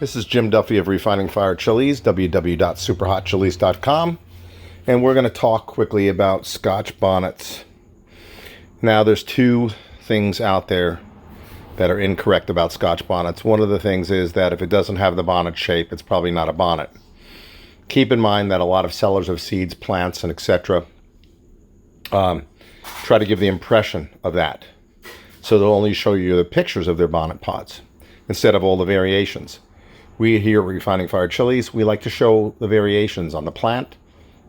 This is Jim Duffy of Refining Fire Chiles, www.superhotchiles.com, and we're going to talk quickly about Scotch bonnets. Now, there's two things out there that are incorrect about Scotch bonnets. One of the things is that if it doesn't have the bonnet shape, it's probably not a bonnet. Keep in mind that a lot of sellers of seeds, plants, and etc. Try to give the impression of that. So they'll only show you the pictures of their bonnet pods instead of all the variations. We here at Refining Fire Chiles, we like to show the variations on the plant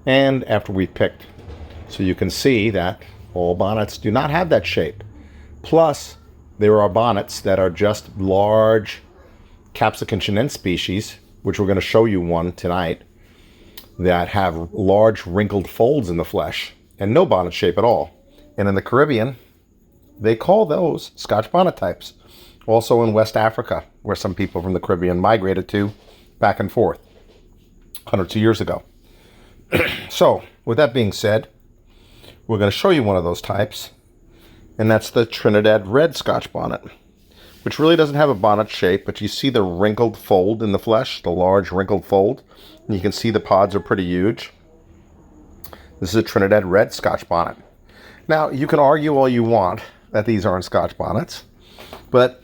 and after we've picked. So you can see that all bonnets do not have that shape. Plus, there are bonnets that are just large Capsicum chinense species, which we're going to show you one tonight, that have large wrinkled folds in the flesh and no bonnet shape at all. And in the Caribbean, they call those Scotch bonnet types. Also in West Africa, where some people from the Caribbean migrated to back and forth hundreds of years ago. So, with that being said, we're going to show you one of those types, and that's the Trinidad Red Scotch bonnet, which really doesn't have a bonnet shape, but you see the wrinkled fold in the flesh, the large wrinkled fold, and you can see the pods are pretty huge. This is a Trinidad Red Scotch bonnet. Now, you can argue all you want that these aren't Scotch bonnets, but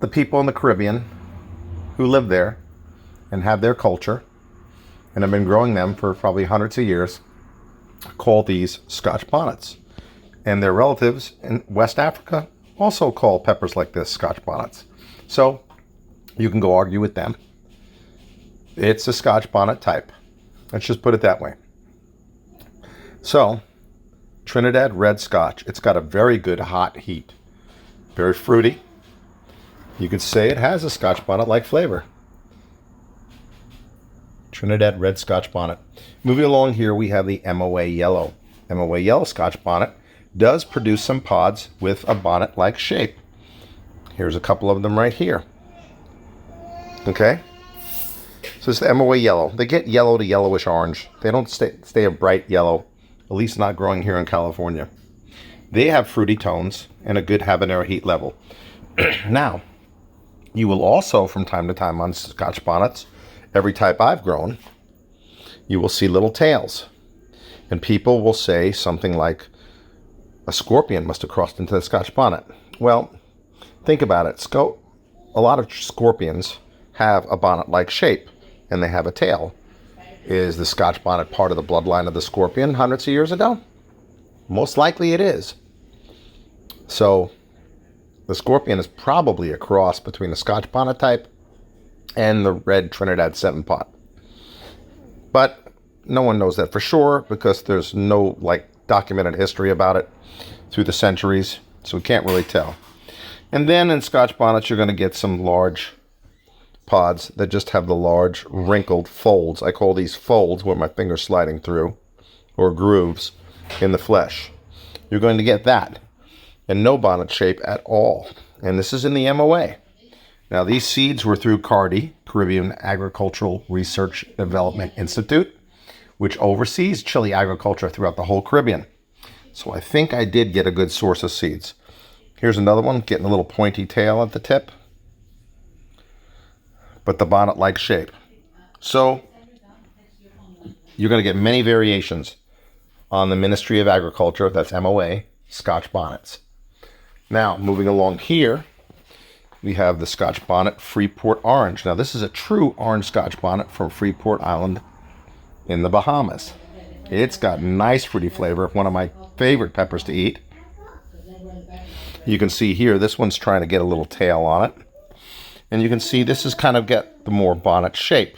the people in the Caribbean who live there and have their culture and have been growing them for probably hundreds of years call these Scotch bonnets. And their relatives in West Africa also call peppers like this Scotch bonnets. So you can go argue with them. It's a Scotch bonnet type. Let's just put it that way. So, Trinidad Red Scotch. It's got a very good hot heat. Very fruity. You could say it has a Scotch bonnet-like flavor. Trinidad Red Scotch bonnet. Moving along here, we have the MOA Yellow. MOA Yellow Scotch bonnet does produce some pods with a bonnet-like shape. Here's a couple of them right here. Okay? So it's the MOA Yellow. They get yellow to yellowish orange. They don't stay a bright yellow, at least not growing here in California. They have fruity tones and a good habanero heat level. Now, you will also, from time to time on Scotch bonnets, every type I've grown, you will see little tails. And people will say something like, a scorpion must have crossed into the Scotch bonnet. Well, think about it. A lot of scorpions have a bonnet-like shape, and they have a tail. Is the Scotch bonnet part of the bloodline of the scorpion hundreds of years ago? Most likely it is. So, the scorpion is probably a cross between the Scotch bonnet type and the red Trinidad 7-pot. But no one knows that for sure because there's no documented history about it through the centuries, so we can't really tell. And then in Scotch bonnets, you're going to get some large pods that just have the large wrinkled folds. I call these folds where my finger's sliding through, or grooves in the flesh. You're going to get that. And no bonnet shape at all. And this is in the MOA. Now, these seeds were through CARDI, Caribbean Agricultural Research Development Institute, which oversees chili agriculture throughout the whole Caribbean. So I think I did get a good source of seeds. Here's another one, getting a little pointy tail at the tip, but the bonnet-like shape. So you're going to get many variations on the Ministry of Agriculture, that's MOA, Scotch bonnets. Now, moving along here, we have the Scotch bonnet Freeport Orange. Now, this is a true orange Scotch bonnet from Freeport Island in the Bahamas. It's got nice fruity flavor, one of my favorite peppers to eat. You can see here, this one's trying to get a little tail on it. And you can see this is kind of get the more bonnet shape.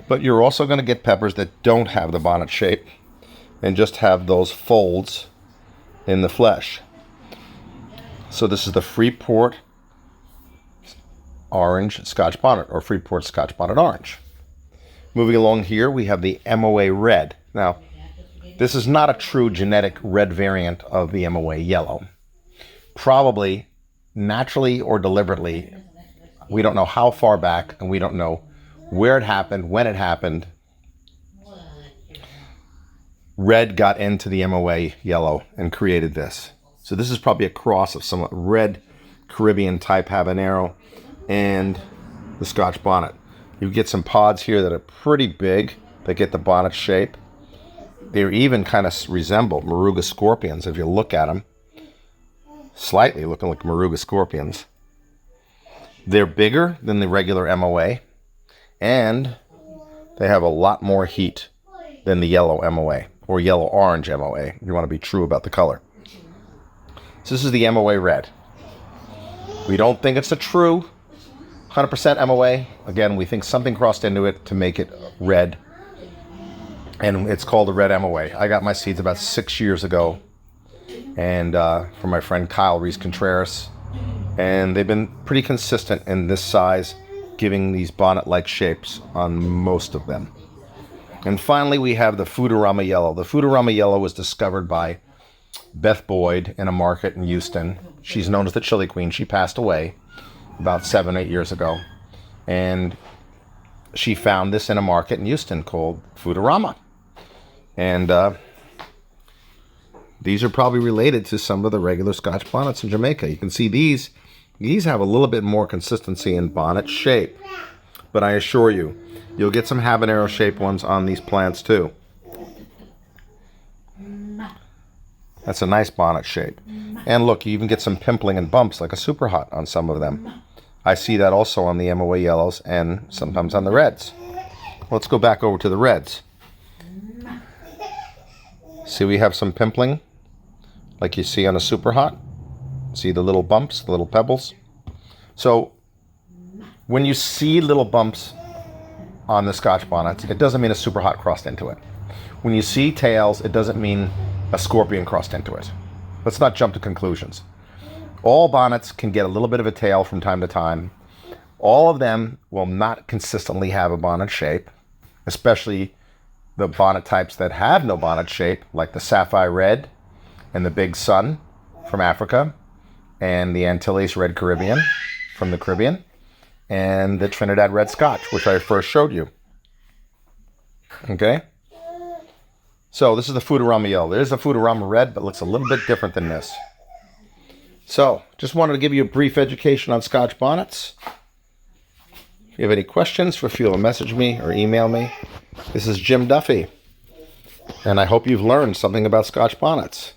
But you're also going to get peppers that don't have the bonnet shape and just have those folds in the flesh. So this is the Freeport Orange Scotch bonnet, or Freeport Scotch bonnet Orange. Moving along here, we have the MOA Red. Now, this is not a true genetic red variant of the MOA Yellow. Probably naturally or deliberately, we don't know how far back, and we don't know where it happened, when it happened. Red got into the MOA Yellow and created this. So this is probably a cross of some red Caribbean type habanero and the Scotch bonnet. You get some pods here that are pretty big. They get the bonnet shape. They even kind of resemble Moruga scorpions if you look at them. Slightly looking like Moruga scorpions. They're bigger than the regular MOA, and they have a lot more heat than the yellow MOA, or yellow-orange MOA, if you want to be true about the color. So this is the MOA red. We don't think it's a true 100% MOA. Again, we think something crossed into it to make it red, and it's called a red MOA. I got my seeds about 6 years ago, and from my friend Kyle Reese-Contreras, and they've been pretty consistent in this size, giving these bonnet-like shapes on most of them. And finally, we have the Foodorama Yellow. The Foodorama Yellow was discovered by Beth Boyd in a market in Houston. She's known as the Chili Queen. She passed away about 7 or 8 years ago. And she found this in a market in Houston called Foodorama. And these are probably related to some of the regular Scotch bonnets in Jamaica. You can see these have a little bit more consistency in bonnet shape. But I assure you, you'll get some habanero shaped ones on these plants too. That's a nice bonnet shape. And look, you even get some pimpling and bumps like a super hot on some of them. I see that also on the MOA yellows and sometimes on the reds. Let's go back over to the reds. See, we have some pimpling like you see on a super hot. See the little bumps, the little pebbles? So when you see little bumps on the Scotch bonnets, it doesn't mean a super hot crossed into it. When you see tails, it doesn't mean a scorpion crossed into it. Let's not jump to conclusions. All bonnets can get a little bit of a tail from time to time. All of them will not consistently have a bonnet shape, especially the bonnet types that have no bonnet shape, like the Sapphire Red and the Big Sun from Africa, and the Antilles Red Caribbean from the Caribbean, and the Trinidad Red Scotch, which I first showed you. Okay? So this is the Foodorama Yellow. There's a Foodorama Red, but looks a little bit different than this. So, just wanted to give you a brief education on Scotch bonnets. If you have any questions, feel free to message me or email me. This is Jim Duffy, and I hope you've learned something about Scotch bonnets.